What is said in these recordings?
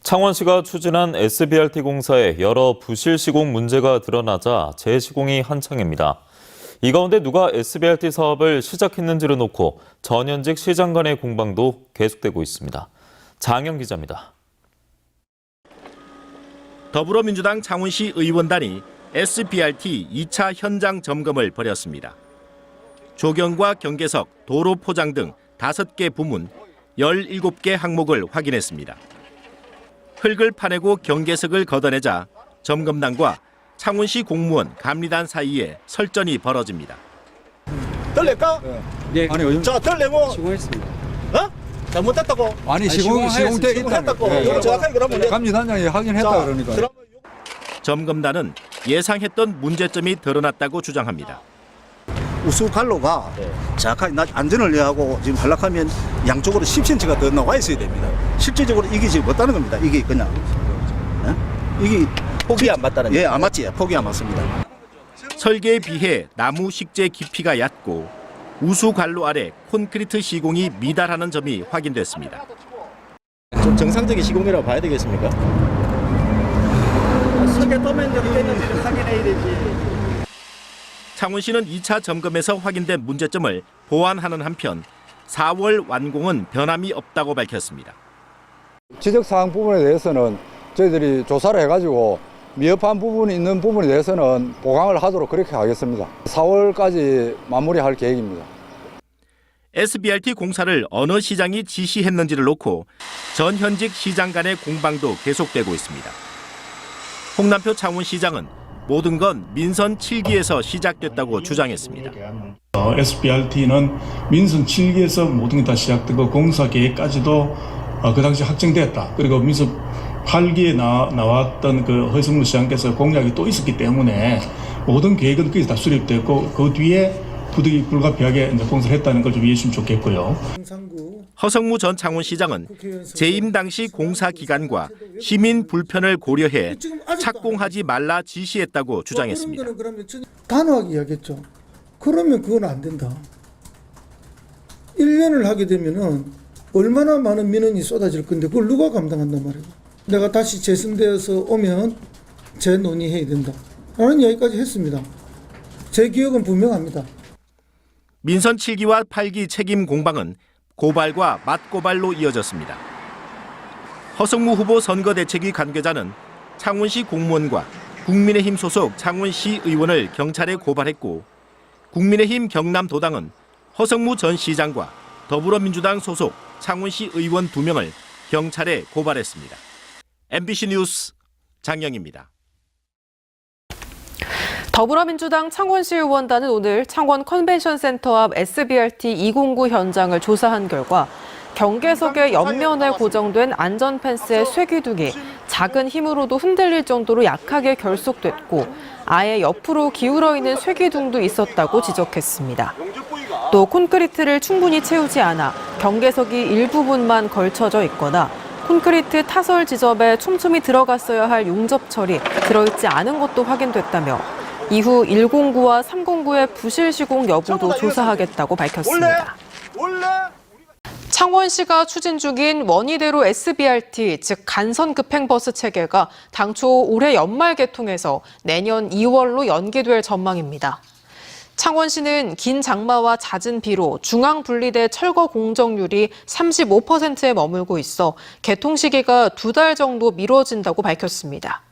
창원시가 추진한 SBRT 공사에 여러 부실 시공 문제가 드러나자 재시공이 한창입니다. 이 가운데 누가 SBRT 사업을 시작했는지를 놓고 전현직 시장 간의 공방도 계속되고 있습니다. 장영 기자입니다. 더불어민주당 창원시 의원단이 SBRT 2차 현장 점검을 벌였습니다. 조경과 경계석, 도로 포장 등 5개 부문 17개 항목을 확인했습니다. 흙을 파내고 경계석을 걷어내자 점검단과 창원시 공무원 감리단 사이에 설전이 벌어집니다. 떨릴까? 네. 아니 요즘 자 떨려고 시공했습니다. 어? 잘못했다고? 아니 시공돼 시공했다고. 있다고. 이거 정확하게 그러면 감리단장이 확인했다 그러니까. 점검단은 예상했던 문제점이 드러났다고 주장합니다. 우수 갈로가 정확하게 안전을 위하고 지금 하락하면 양쪽으로 10cm가 더 나와 있어야 됩니다. 실질적으로 이게 지금 못다는 겁니다. 이게 그냥 이게 폭이 안 맞다는 예, 안 맞지. 폭이 안 맞습니다. 설계에 비해 나무 식재 깊이가 얕고 우수 관로 아래 콘크리트 시공이 미달하는 점이 확인됐습니다. 좀 정상적인 시공이라고 봐야 되겠습니까? 설계 도면적이 됐는지 확인해야 되지. 창원시는 2차 점검에서 확인된 문제점을 보완하는 한편 4월 완공은 변함이 없다고 밝혔습니다. 지적사항 부분에 대해서는 저희들이 조사를 해가지고 미흡한 부분이 있는 부분에 대해서는 보강을 하도록 그렇게 하겠습니다. 4월까지 마무리할 계획입니다. SBRT 공사를 어느 시장이 지시했는지를 놓고 전현직 시장 간의 공방도 계속되고 있습니다. 홍남표 창원시장은 모든 건 민선 7기에서 시작됐다고 주장했습니다. SBRT는 민선 7기에서 모든 게 다 시작되고 공사 계획까지도 그 당시 확정됐다. 그리고 민선 8기에 나왔던 그 허성무 시장께서 공약이 또 있었기 때문에 모든 계획은 거기서 다 수립됐고 그 뒤에 부득이 불가피하게 이제 공사를 했다는 걸 좀 이해해 주시면 좋겠고요. 허성무 전 창원시장은 재임 당시 공사 기간과 시민 불편을 고려해 착공하지 말라 지시했다고 주장했습니다. 단호하게 이야기했죠. 그러면 그건 안 된다. 1년을 하게 되면은 얼마나 많은 민원이 쏟아질 건데 그걸 누가 감당한단 말이에요. 내가 다시 재선되어서 오면 재논의해야 된다. 라는 이야기까지 했습니다. 제 기억은 분명합니다. 민선 7기와 8기 책임 공방은 고발과 맞고발로 이어졌습니다. 허성무 후보 선거대책위 관계자는 창원시 공무원과 국민의힘 소속 창원시 의원을 경찰에 고발했고 국민의힘 경남도당은 허성무 전 시장과 더불어민주당 소속 창원시 의원 2명을 경찰에 고발했습니다. MBC 뉴스 장영입니다. 더불어민주당 창원시 의원단은 오늘 창원 컨벤션센터 앞 SBRT 209 현장을 조사한 결과 경계석의 옆면에 고정된 안전펜스의 쇠기둥이 작은 힘으로도 흔들릴 정도로 약하게 결속됐고 아예 옆으로 기울어 있는 쇠기둥도 있었다고 지적했습니다. 또 콘크리트를 충분히 채우지 않아 경계석이 일부분만 걸쳐져 있거나 콘크리트 타설 지점에 촘촘히 들어갔어야 할 용접철이 들어있지 않은 것도 확인됐다며 이후 109와 309의 부실 시공 여부도 조사하겠다고 밝혔습니다. 창원시가 추진 중인 원희대로 SBRT, 즉 간선급행버스 체계가 당초 올해 연말 개통해서 내년 2월로 연기될 전망입니다. 창원시는 긴 장마와 잦은 비로 중앙 분리대 철거 공정률이 35%에 머물고 있어 개통 시기가 2달 정도 미뤄진다고 밝혔습니다.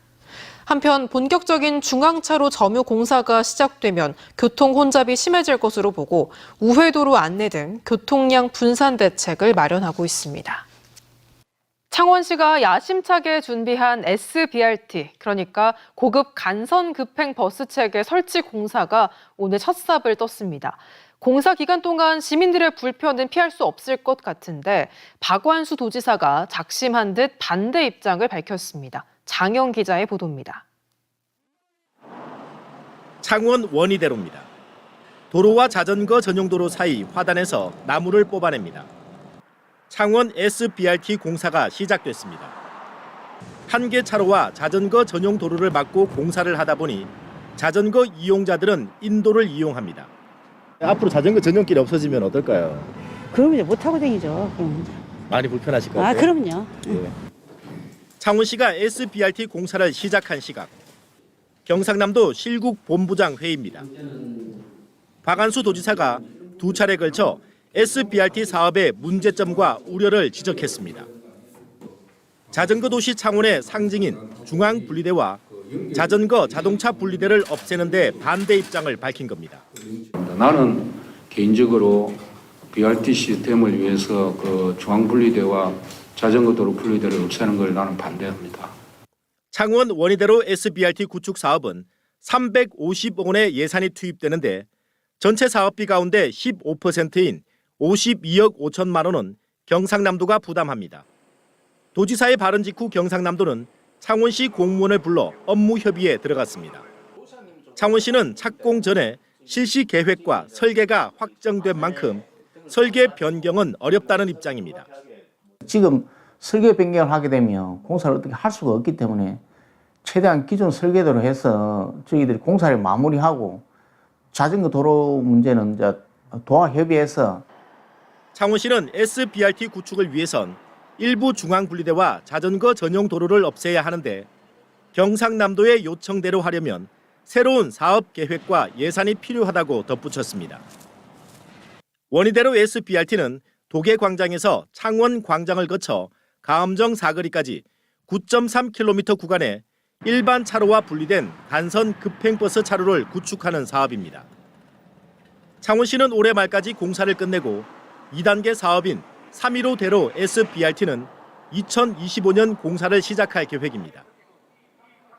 한편 본격적인 중앙차로 점유 공사가 시작되면 교통 혼잡이 심해질 것으로 보고 우회도로 안내 등 교통량 분산 대책을 마련하고 있습니다. 창원시가 야심차게 준비한 SBRT, 그러니까 고급 간선 급행 버스 체계 설치 공사가 오늘 첫 삽을 떴습니다. 공사 기간 동안 시민들의 불편은 피할 수 없을 것 같은데 박완수 도지사가 작심한 듯 반대 입장을 밝혔습니다. 장영 기자의 보도입니다. 창원 원희대로입니다. 도로와 자전거 전용도로 사이 화단에서 나무를 뽑아냅니다. 창원 SBRT 공사가 시작됐습니다. 한 개 차로와 자전거 전용 도로를 막고 공사를 하다 보니 자전거 이용자들은 인도를 이용합니다. 앞으로 자전거 전용길이 없어지면 어떨까요? 그러면 못 타고 다니죠. 많이 불편하실 것 같아요. 그럼요. 예. 창원시가 SBRT 공사를 시작한 시각. 경상남도 실국 본부장 회의입니다. 박안수 도지사가 두 차례 걸쳐 SBRT 사업의 문제점과 우려를 지적했습니다. 자전거 도시 창원의 상징인 중앙분리대와 자전거 자동차 분리대를 없애는 데 반대 입장을 밝힌 겁니다. 나는 개인적으로 BRT 시스템을 위해서 그 중앙분리대와 자전거 도로 분리대를 없애는 걸 나는 반대합니다. 창원 원희대로 SBRT 구축 사업은 350억 원의 예산이 투입되는데 전체 사업비 가운데 15%인 52억 5천만 원은 경상남도가 부담합니다. 도지사의 발언 직후 경상남도는 창원시 공무원을 불러 업무 협의에 들어갔습니다. 창원시는 착공 전에 실시 계획과 설계가 확정된 만큼 설계 변경은 어렵다는 입장입니다. 지금 설계 변경을 하게 되면 공사를 어떻게 할 수가 없기 때문에 최대한 기존 설계대로 해서 저희들이 공사를 마무리하고 자전거 도로 문제는 이제 도와 협의해서 창원시는 SBRT 구축을 위해선 일부 중앙분리대와 자전거 전용 도로를 없애야 하는데 경상남도의 요청대로 하려면 새로운 사업 계획과 예산이 필요하다고 덧붙였습니다. 원희대로 SBRT는 도계광장에서 창원광장을 거쳐 가음정 사거리까지 9.3km 구간에 일반 차로와 분리된 간선 급행버스 차로를 구축하는 사업입니다. 창원시는 올해 말까지 공사를 끝내고 2단계 사업인 315대로 SBRT는 2025년 공사를 시작할 계획입니다.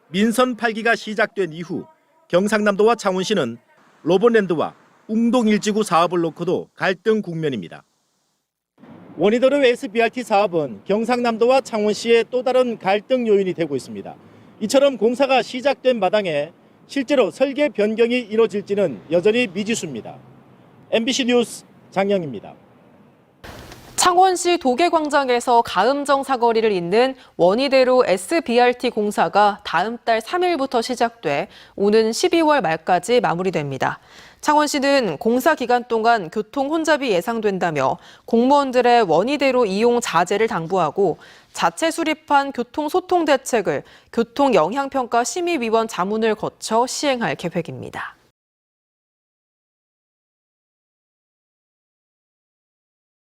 민선 8기가 시작된 이후 경상남도와 창원시는 로봇랜드와 웅동일지구 사업을 놓고도 갈등 국면입니다. 원희대로 SBRT 사업은 경상남도와 창원시의 또 다른 갈등 요인이 되고 있습니다. 이처럼 공사가 시작된 마당에 실제로 설계 변경이 이뤄질지는 여전히 미지수입니다. MBC 뉴스 장영입니다. 창원시 도계광장에서 가음정 사거리를 잇는 원희대로 SBRT 공사가 다음 달 3일부터 시작돼 오는 12월 말까지 마무리됩니다. 창원시는 공사 기간 동안 교통 혼잡이 예상된다며 공무원들의 원희대로 이용 자제를 당부하고 자체 수립한 교통소통 대책을 교통영향평가 심의위원 자문을 거쳐 시행할 계획입니다.